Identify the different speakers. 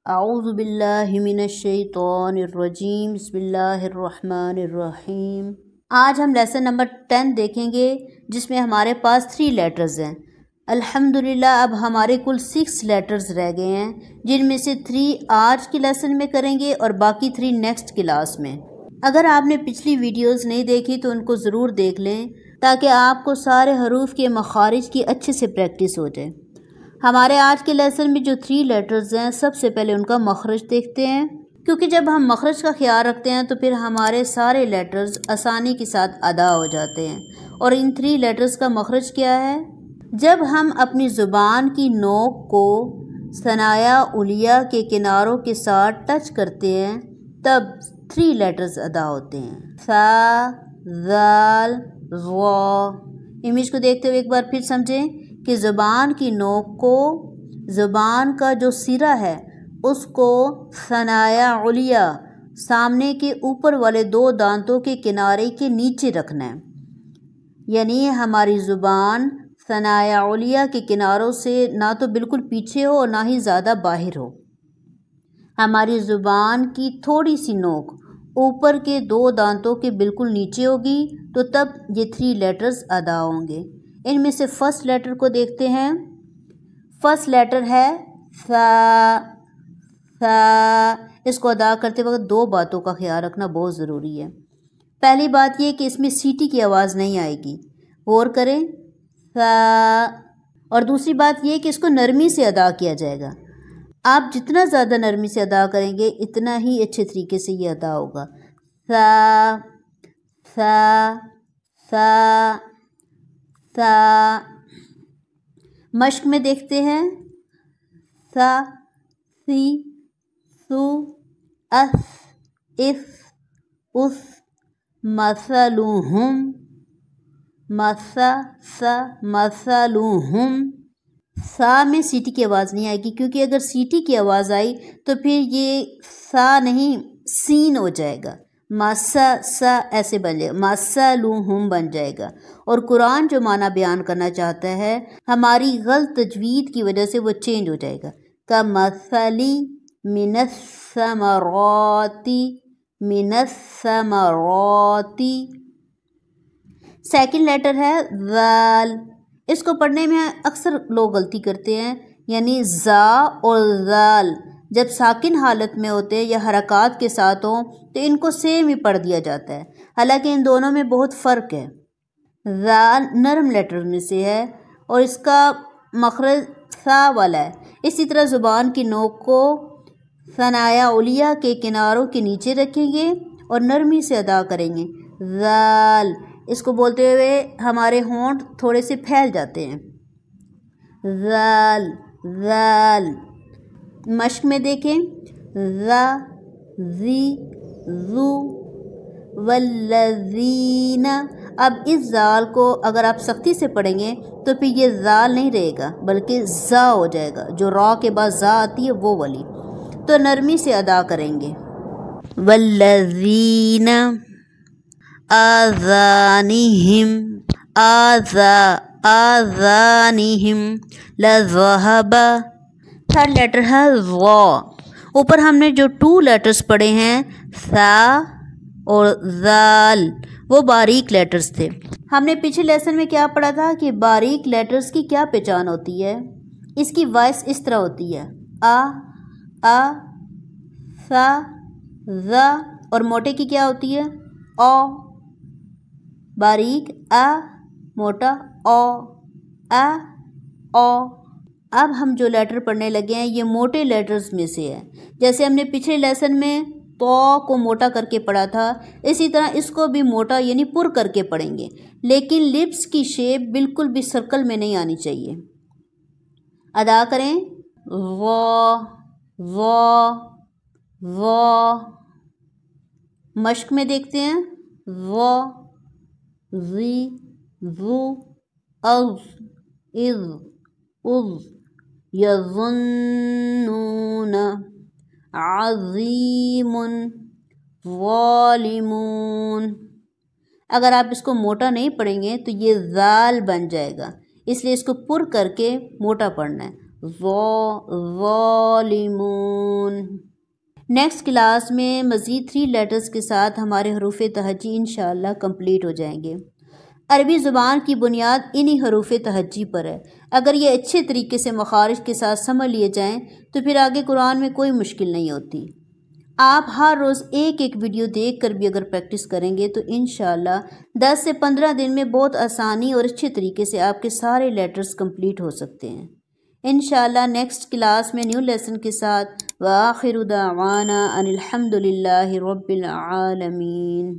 Speaker 1: اعوذ باللہ من الشیطان الرجیم بسم اللہ الرحمن الرحیم۔ آج ہم لیسن نمبر 10 دیکھیں گے جس میں ہمارے پاس 3 لیٹرز ہیں۔ الحمدللہ اب ہمارے کل 6 لیٹرز رہ گئے ہیں، جن میں سے 3 آج کے لیسن میں کریں گے اور باقی 3 نیکسٹ کلاس میں۔ اگر آپ نے پچھلی ویڈیوز نہیں دیکھی تو ان کو ضرور دیکھ لیں تاکہ آپ کو سارے حروف کے مخارج کی اچھے سے پریکٹس ہو جائے۔ ہمارے آج کے لیسن میں جو 3 لیٹرز ہیں، سب سے پہلے ان کا مخرج دیکھتے ہیں، کیونکہ جب ہم مخرج کا خیال رکھتے ہیں تو پھر ہمارے سارے لیٹرز آسانی کے ساتھ ادا ہو جاتے ہیں۔ اور ان 3 لیٹرز کا مخرج کیا ہے؟ جب ہم اپنی زبان کی نوک کو ثنایا علیہ کے کناروں کے ساتھ ٹچ کرتے ہیں تب 3 لیٹرز ادا ہوتے ہیں، ثا، ذال، ظا۔ امیج کو دیکھتے ہوئے ایک بار پھر سمجھیں کہ زبان کی نوک کو، زبان کا جو سرا ہے اس کو ثنایا علیہ سامنے کے اوپر والے 2 دانتوں کے کنارے کے نیچے رکھنا ہے، یعنی ہماری زبان ثنایا علیہ کے کناروں سے نہ تو بالکل پیچھے ہو اور نہ ہی زیادہ باہر ہو۔ ہماری زبان کی تھوڑی سی نوک اوپر کے 2 دانتوں کے بالکل نیچے ہوگی تو تب یہ 3 لیٹرز ادا ہوں گے۔ ان میں سے فرسٹ لیٹر کو دیکھتے ہیں۔ فرسٹ لیٹر ہے ثا۔ ثا، اس کو ادا کرتے وقت 2 باتوں کا خیال رکھنا بہت ضروری ہے۔ پہلی بات یہ کہ اس میں سیٹی کی آواز نہیں آئے گی، غور کریں، ثا۔ اور دوسری بات یہ کہ اس کو نرمی سے ادا کیا جائے گا۔ آپ جتنا زیادہ نرمی سے ادا کریں گے اتنا ہی اچھے طریقے سے یہ ادا ہوگا۔ ثا، ثا، ثا، ثا۔ مشق میں دیکھتے ہیں، ثا، سی، سو، اس، اس، اس، مثلہم، مسا، سا، مثلہم۔ سا میں سیٹی کی آواز نہیں آئے گی، کیونکہ اگر سیٹی کی آواز آئی تو پھر یہ سا نہیں سین ہو جائے گا، مسا، سا ایسے بن جائے گا، مثلہم بن جائے گا۔ اور قرآن جو معنی بیان کرنا چاہتا ہے ہماری غلط تجوید کی وجہ سے وہ چینج ہو جائے گا، کمثلی من الثمرات، من الثمرات۔ سیکنڈ لیٹر ہے ذال۔ اس کو پڑھنے میں اکثر لوگ غلطی کرتے ہیں، یعنی زا اور ذال جب ساکن حالت میں ہوتے ہیں یا حرکات کے ساتھ ہوں تو ان کو سیم ہی پڑھ دیا جاتا ہے، حالانکہ ان دونوں میں بہت فرق ہے۔ ذال نرم لیٹر میں سے ہے اور اس کا مخرج ثا والا ہے۔ اسی طرح زبان کی نوک کو ثنایا علیہ کے کناروں کے نیچے رکھیں گے اور نرمی سے ادا کریں گے، ذال۔ اس کو بولتے ہوئے ہمارے ہونٹ تھوڑے سے پھیل جاتے ہیں، ذال، ذال۔ مشق میں دیکھیں، ذا، ذی، ذو، والذین۔ اب اس ذال کو اگر آپ سختی سے پڑھیں گے تو پھر یہ ذال نہیں رہے گا بلکہ زا ہو جائے گا، جو را کے بعد زا آتی ہے وہ والی، تو نرمی سے ادا کریں گے، والذین آذانہم، آذانہم لذہب۔ تھرڈ لیٹر ہے ظا۔ اوپر ہم نے جو 2 لیٹرز پڑھے ہیں ثا اور ذال وہ باریک لیٹرز تھے۔ ہم نے پچھلے لیسن میں کیا پڑھا تھا کہ باریک لیٹرز کی کیا پہچان ہوتی ہے؟ اس کی وائس اس طرح ہوتی ہے، آ، ثا، ذا، اور موٹے کی کیا ہوتی ہے، او۔ باریک آ، موٹا او، آ، او۔ اب ہم جو لیٹر پڑھنے لگے ہیں یہ موٹے لیٹرز میں سے ہے، جیسے ہم نے پچھلے لیسن میں تو کو موٹا کر کے پڑھا تھا، اسی طرح اس کو بھی موٹا یعنی پر کر کے پڑھیں گے، لیکن لپس کی شیپ بالکل بھی سرکل میں نہیں آنی چاہیے۔ ادا کریں، وا، وا، وا۔ مشق میں دیکھتے ہیں، وا، ذی، ذو، از، اذ، اذ، یظنون، عظیم، ظالمون۔ اگر آپ اس کو موٹا نہیں پڑھیں گے تو یہ ذال بن جائے گا، اس لیے اس کو پر کر کے موٹا پڑھنا ہے، ظالمون۔ نیکسٹ کلاس میں مزید 3 لیٹرز کے ساتھ ہمارے حروف تہجی انشاءاللہ کمپلیٹ ہو جائیں گے۔ عربی زبان کی بنیاد انہی حروف تہجی پر ہے۔ اگر یہ اچھے طریقے سے مخارج کے ساتھ سمجھ لیے جائیں تو پھر آگے قرآن میں کوئی مشکل نہیں ہوتی۔ آپ ہر روز ایک ویڈیو دیکھ کر بھی اگر پریکٹس کریں گے تو انشاءاللہ 10 سے 15 دن میں بہت آسانی اور اچھے طریقے سے آپ کے سارے لیٹرز کمپلیٹ ہو سکتے ہیں۔ انشاءاللہ نیکسٹ کلاس میں نیو لیسن کے ساتھ وآخر دعوانا ان الحمد للہ رب العالمین۔